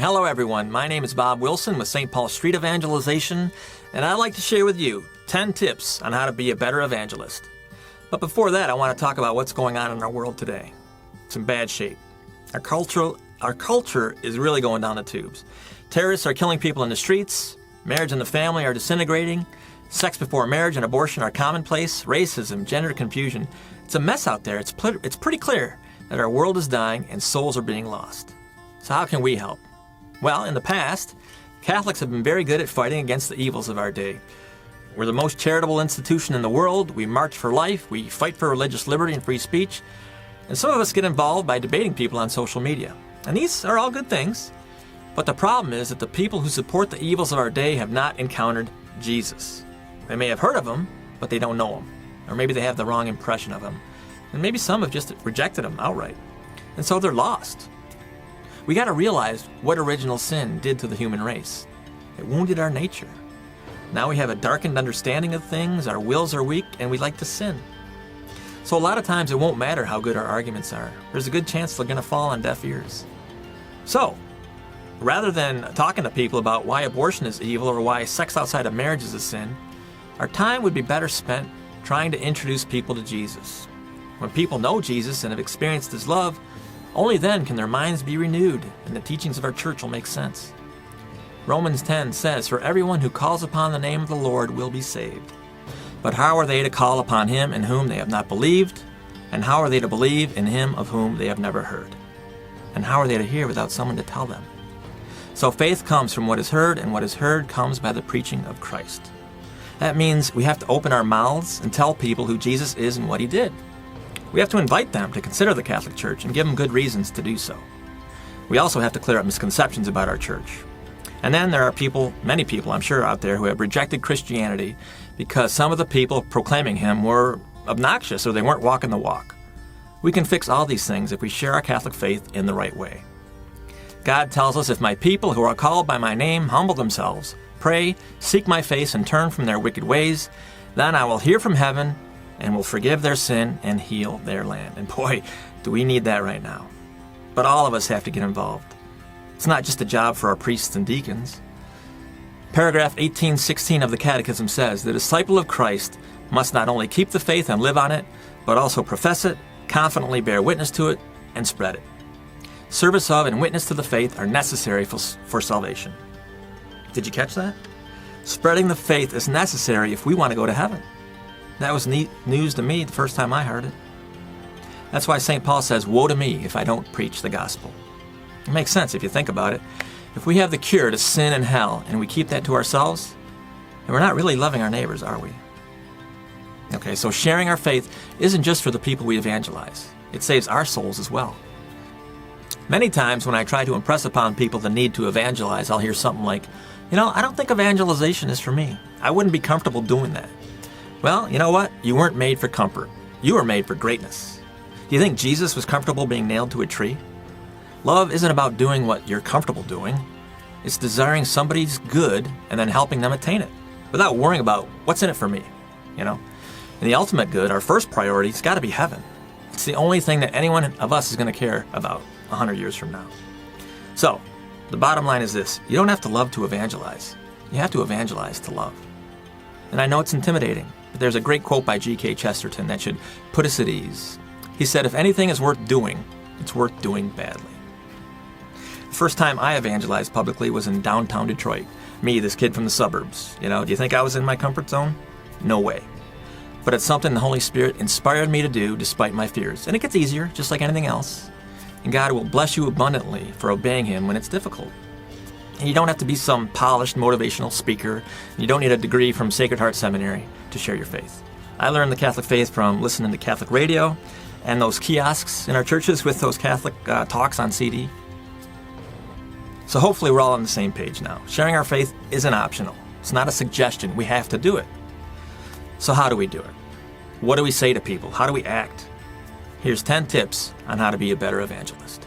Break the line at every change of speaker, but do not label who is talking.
Hello everyone, my name is Bob Wilson with St. Paul Street Evangelization, and I'd like to share with you 10 tips on how to be a better evangelist. But before that, I want to talk about what's going on in our world today. It's in bad shape. Our culture is really going down the tubes. Terrorists are killing people in the streets, marriage and the family are disintegrating, sex before marriage and abortion are commonplace, racism, gender confusion. It's a mess out there. It's pretty clear that our world is dying and souls are being lost. So how can we help? Well, in the past, Catholics have been very good at fighting against the evils of our day. We're the most charitable institution in the world. We march for life. We fight for religious liberty and free speech. And some of us get involved by debating people on social media. And these are all good things. But the problem is that the people who support the evils of our day have not encountered Jesus. They may have heard of him, but they don't know him. Or maybe they have the wrong impression of him. And maybe some have just rejected him outright. And so they're lost. We got to realize what original sin did to the human race. It wounded our nature. Now we have a darkened understanding of things, our wills are weak, and we like to sin. So a lot of times it won't matter how good our arguments are. There's a good chance they're going to fall on deaf ears. So, rather than talking to people about why abortion is evil or why sex outside of marriage is a sin, our time would be better spent trying to introduce people to Jesus. When people know Jesus and have experienced his love, only then can their minds be renewed and the teachings of our church will make sense. Romans 10 says, "For everyone who calls upon the name of the Lord will be saved. But how are they to call upon him in whom they have not believed? And how are they to believe in him of whom they have never heard? And how are they to hear without someone to tell them?" So faith comes from what is heard, and what is heard comes by the preaching of Christ. That means we have to open our mouths and tell people who Jesus is and what he did. We have to invite them to consider the Catholic Church and give them good reasons to do so. We also have to clear up misconceptions about our church. And then there are many people I'm sure out there who have rejected Christianity because some of the people proclaiming him were obnoxious or they weren't walking the walk. We can fix all these things if we share our Catholic faith in the right way. God tells us, "If my people who are called by my name humble themselves, pray, seek my face, and turn from their wicked ways, then I will hear from heaven and will forgive their sin and heal their land." And boy, do we need that right now. But all of us have to get involved. It's not just a job for our priests and deacons. Paragraph 1816 of the Catechism says, "The disciple of Christ must not only keep the faith and live on it, but also profess it, confidently bear witness to it, and spread it." Service of and witness to the faith are necessary for salvation. Did you catch that? Spreading the faith is necessary if we want to go to heaven. That was neat news to me the first time I heard it. That's why St. Paul says, "Woe to me if I don't preach the gospel." It makes sense if you think about it. If we have the cure to sin and hell and we keep that to ourselves, then we're not really loving our neighbors, are we? Okay, so sharing our faith isn't just for the people we evangelize. It saves our souls as well. Many times when I try to impress upon people the need to evangelize, I'll hear something like, "I don't think evangelization is for me. I wouldn't be comfortable doing that." Well, you know what? You weren't made for comfort. You were made for greatness. Do you think Jesus was comfortable being nailed to a tree? Love isn't about doing what you're comfortable doing. It's desiring somebody's good and then helping them attain it without worrying about what's in it for me, And the ultimate good, our first priority, has got to be heaven. It's the only thing that anyone of us is going to care about 100 years from now. So, the bottom line is this. You don't have to love to evangelize. You have to evangelize to love. And I know it's intimidating, but there's a great quote by G.K. Chesterton that should put us at ease. He said, "If anything is worth doing, it's worth doing badly." The first time I evangelized publicly was in downtown Detroit. Me, this kid from the suburbs. Do you think I was in my comfort zone? No way. But it's something the Holy Spirit inspired me to do despite my fears. And it gets easier, just like anything else. And God will bless you abundantly for obeying him when it's difficult. And you don't have to be some polished motivational speaker. You don't need a degree from Sacred Heart Seminary to share your faith. I learned the Catholic faith from listening to Catholic radio and those kiosks in our churches with those Catholic talks on CD. So hopefully we're all on the same page now. Sharing our faith isn't optional. It's not a suggestion. We have to do it. So how do we do it? What do we say to people? How do we act? Here's 10 tips on how to be a better evangelist.